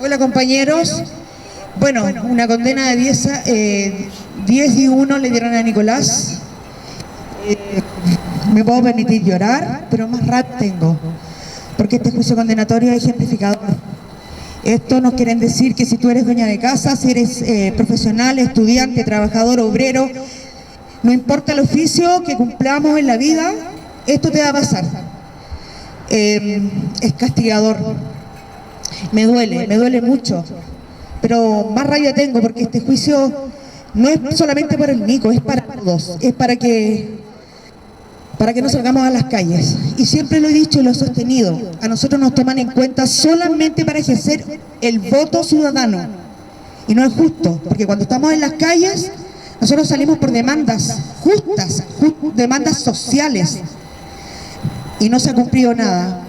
Hola compañeros. Bueno, una condena de 10 y 1 le dieron a Nicolás. Me puedo permitir llorar, pero más rap tengo, porque este juicio condenatorio es ejemplificador. Esto nos quieren decir que si tú eres dueña de casa, si eres profesional, estudiante, trabajador, obrero, no importa el oficio que cumplamos en la vida, esto te va a pasar. Es castigador. Me duele mucho, pero más rabia tengo porque este juicio no es solamente por el Nico, es para todos, es para que no salgamos a las calles. Y siempre lo he dicho y lo he sostenido, a nosotros nos toman en cuenta solamente para ejercer el voto ciudadano. Y no es justo, porque cuando estamos en las calles, nosotros salimos por demandas justas, demandas sociales, y no se ha cumplido nada.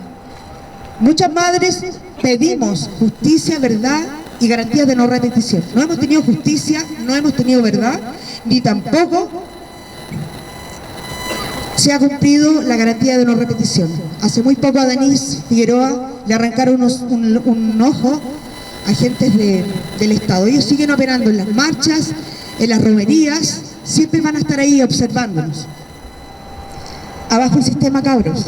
Muchas madres pedimos justicia, verdad y garantías de no repetición. No hemos tenido justicia, no hemos tenido verdad, ni tampoco se ha cumplido la garantía de no repetición. Hace muy poco a Denise Figueroa le arrancaron un ojo a agentes del Estado. Ellos siguen operando en las marchas, en las romerías, siempre van a estar ahí observándonos. Abajo el sistema, cabros.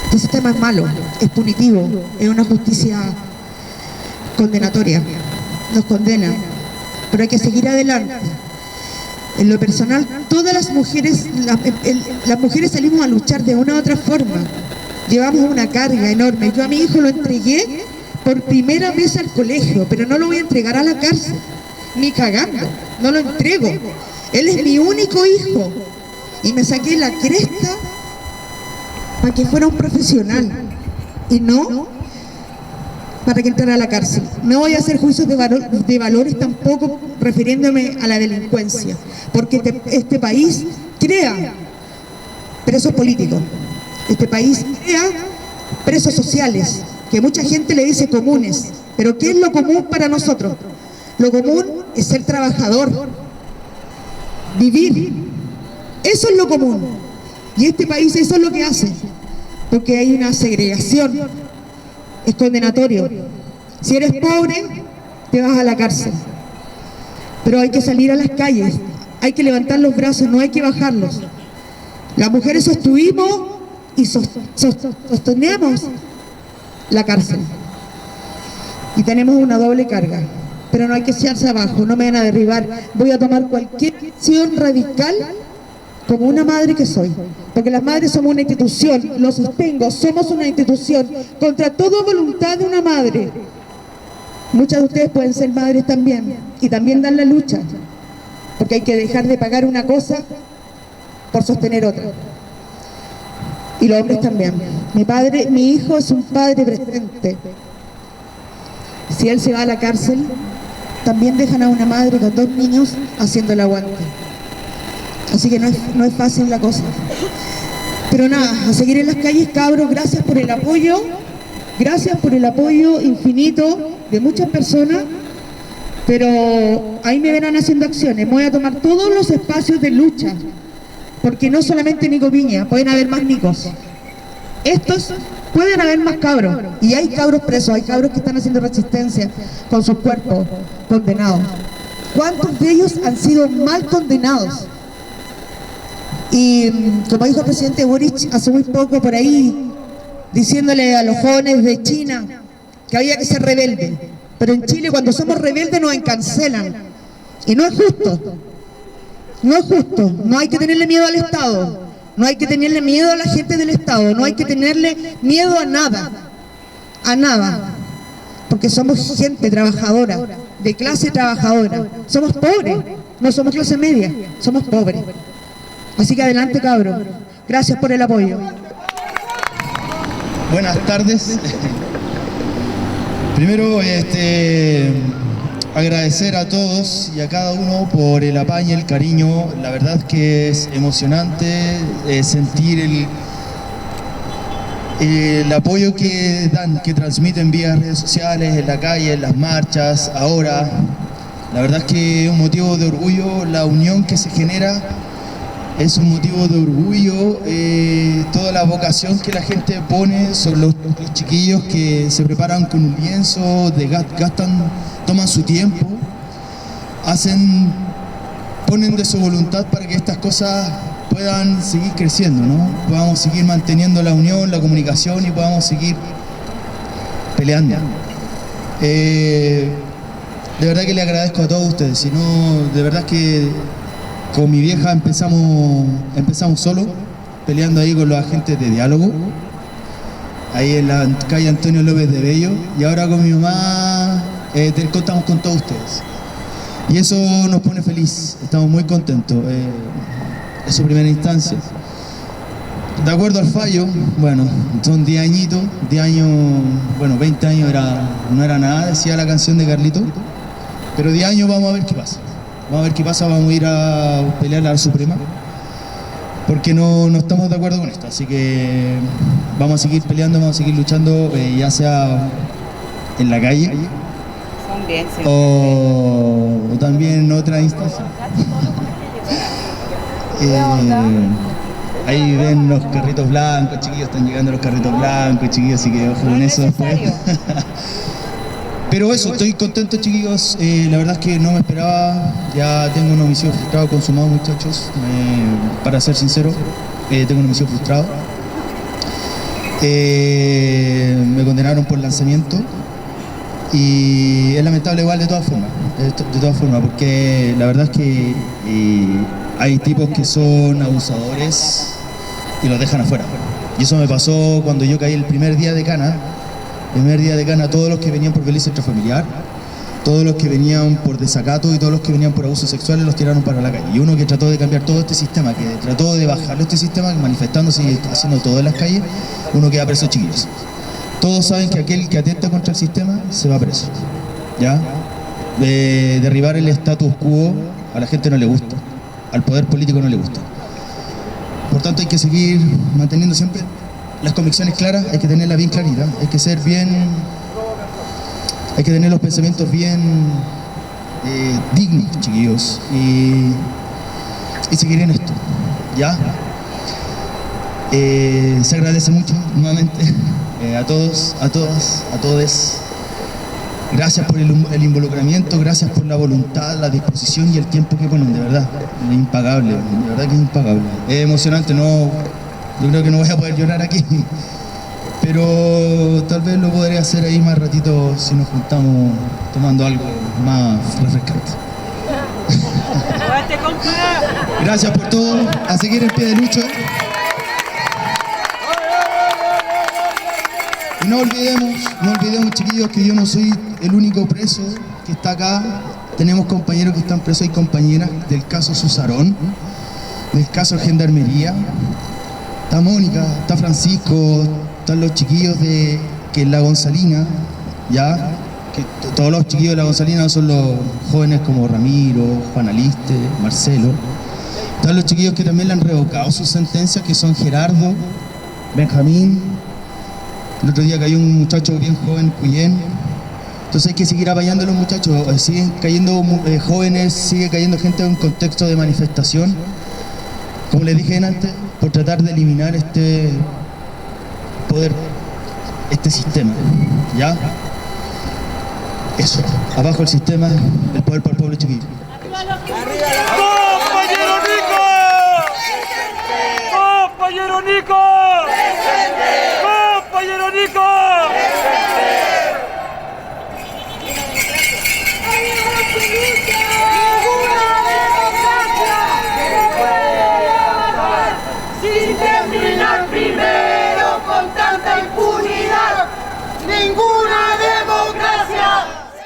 Este sistema es malo, es punitivo, es una justicia condenatoria, nos condena, pero hay que seguir adelante. En lo personal, todas las mujeres salimos a luchar de una u otra forma, llevamos una carga enorme. Yo a mi hijo lo entregué por primera vez al colegio, pero no lo voy a entregar a la cárcel, ni cagando, no lo entrego. Él es mi único hijo y me saqué la cresta para que fuera un profesional y no para que entrara a la cárcel. No voy a hacer juicios de valores tampoco refiriéndome a la delincuencia, porque este país crea presos políticos, este país crea presos sociales, que mucha gente le dice comunes, pero ¿qué es lo común para nosotros? Lo común es ser trabajador, vivir, eso es lo común. Y este país eso es lo que hace, porque hay una segregación, es condenatorio. Si eres pobre, te vas a la cárcel. Pero hay que salir a las calles, hay que levantar los brazos, no hay que bajarlos. Las mujeres sostuvimos y sostenemos la cárcel. Y tenemos una doble carga, pero no hay que echarse abajo, no me van a derribar. Voy a tomar cualquier acción radical como una madre que soy, porque las madres somos una institución, lo sostengo, somos una institución, contra toda voluntad de una madre. Muchas de ustedes pueden ser madres también, y también dan la lucha, porque hay que dejar de pagar una cosa por sostener otra. Y los hombres también. Mi hijo es un padre presente. Si él se va a la cárcel, también dejan a una madre con 2 niños haciendo el aguante. Así que no es fácil la cosa. Pero nada, a seguir en las calles, cabros, gracias por el apoyo infinito de muchas personas, pero ahí me verán haciendo acciones. Voy a tomar todos los espacios de lucha, porque no solamente Nico Piña, pueden haber más Nicos. Pueden haber más cabros, y hay cabros presos, hay cabros que están haciendo resistencia con sus cuerpos condenados. ¿Cuántos de ellos han sido mal condenados? Y como dijo el presidente Boric hace muy poco por ahí, diciéndole a los jóvenes de China que había que ser rebelde, pero en Chile cuando somos rebeldes nos encarcelan, y no es justo, no hay que tenerle miedo al Estado, no hay que tenerle miedo a la gente del Estado, no hay que tenerle miedo a nada, porque somos gente trabajadora, de clase trabajadora, somos pobres, no somos clase media, somos pobres. Así que adelante, cabros. Gracias por el apoyo. Buenas tardes. Primero, agradecer a todos y a cada uno por el apaño, el cariño. La verdad que es emocionante sentir el apoyo que dan, que transmiten vía redes sociales, en la calle, en las marchas, ahora. La verdad es que es un motivo de orgullo la unión que se genera es un motivo de orgullo, toda la vocación que la gente pone, son los chiquillos que se preparan con un lienzo, toman su tiempo, ponen de su voluntad para que estas cosas puedan seguir creciendo, ¿no? Podamos seguir manteniendo la unión, la comunicación y podamos seguir peleando. De verdad que le agradezco a todos ustedes, si no, de verdad que con mi vieja empezamos solo, peleando ahí con los agentes de diálogo, ahí en la calle Antonio López de Bello, y ahora con mi mamá contamos con todos ustedes. Y eso nos pone feliz, estamos muy contentos, es su primera instancia. De acuerdo al fallo, bueno, son 10 añitos, 10 años, bueno, 20 años no era nada, decía la canción de Carlito, pero 10 años vamos a ver qué pasa. Vamos a ver qué pasa, vamos a ir a pelear a la Suprema, porque no estamos de acuerdo con esto, así que vamos a seguir peleando, vamos a seguir luchando, ya sea en la calle o también en otra instancia. Ahí ven los carritos blancos, chiquillos, están llegando los carritos blancos, chiquillos, así que ojo con eso después. Pero eso, estoy contento, chiquillos, la verdad es que no me esperaba, ya tengo un homicidio frustrado consumado, muchachos, para ser sincero, tengo un homicidio frustrado. Me condenaron por lanzamiento y es lamentable igual de todas formas, porque la verdad es que hay tipos que son abusadores y los dejan afuera. Y eso me pasó cuando yo caí el primer día de cana, todos los que venían por violencia intrafamiliar, todos los que venían por desacato y todos los que venían por abusos sexuales los tiraron para la calle. Y uno que trató de cambiar todo este sistema, que trató de bajarlo este sistema, manifestándose y haciendo todo en las calles, uno queda preso, chiquillos. Todos saben que aquel que atenta contra el sistema se va preso, ¿ya? De derribar el status quo a la gente no le gusta, al poder político no le gusta. Por tanto hay que seguir manteniendo siempre las convicciones claras, hay que tenerlas bien claritas, hay que tener los pensamientos bien dignos, chiquillos, y seguir en esto, ¿ya? Se agradece mucho nuevamente a todos, a todas, a todes. Gracias por el involucramiento, gracias por la voluntad, la disposición y el tiempo que ponen, de verdad, es impagable, de verdad que es impagable. Es emocionante, yo creo que no voy a poder llorar aquí, pero tal vez lo podré hacer ahí más ratito si nos juntamos tomando algo más refrescante. Gracias por todo, a seguir en pie de lucha. Y no olvidemos, chiquillos, que yo no soy el único preso que está acá. Tenemos compañeros que están presos y compañeras del caso Susarón, del caso Gendarmería. Está Mónica, está Francisco, están los chiquillos que en La Gonzalina, ya, que todos los chiquillos de La Gonzalina son los jóvenes como Ramiro, Juan Aliste, Marcelo. Están los chiquillos que también le han revocado sus sentencias, que son Gerardo, Benjamín. El otro día cayó un muchacho bien joven, Cuyén. Entonces hay que seguir apoyando a los muchachos, siguen cayendo jóvenes, sigue cayendo gente en un contexto de manifestación, como les dije antes, por tratar de eliminar este poder, este sistema, ¿ya? Eso, abajo el sistema, el poder para el pueblo chiquillo. ¡Compañero Nico! ¡Compañero Nico! ¡Compañero Nico!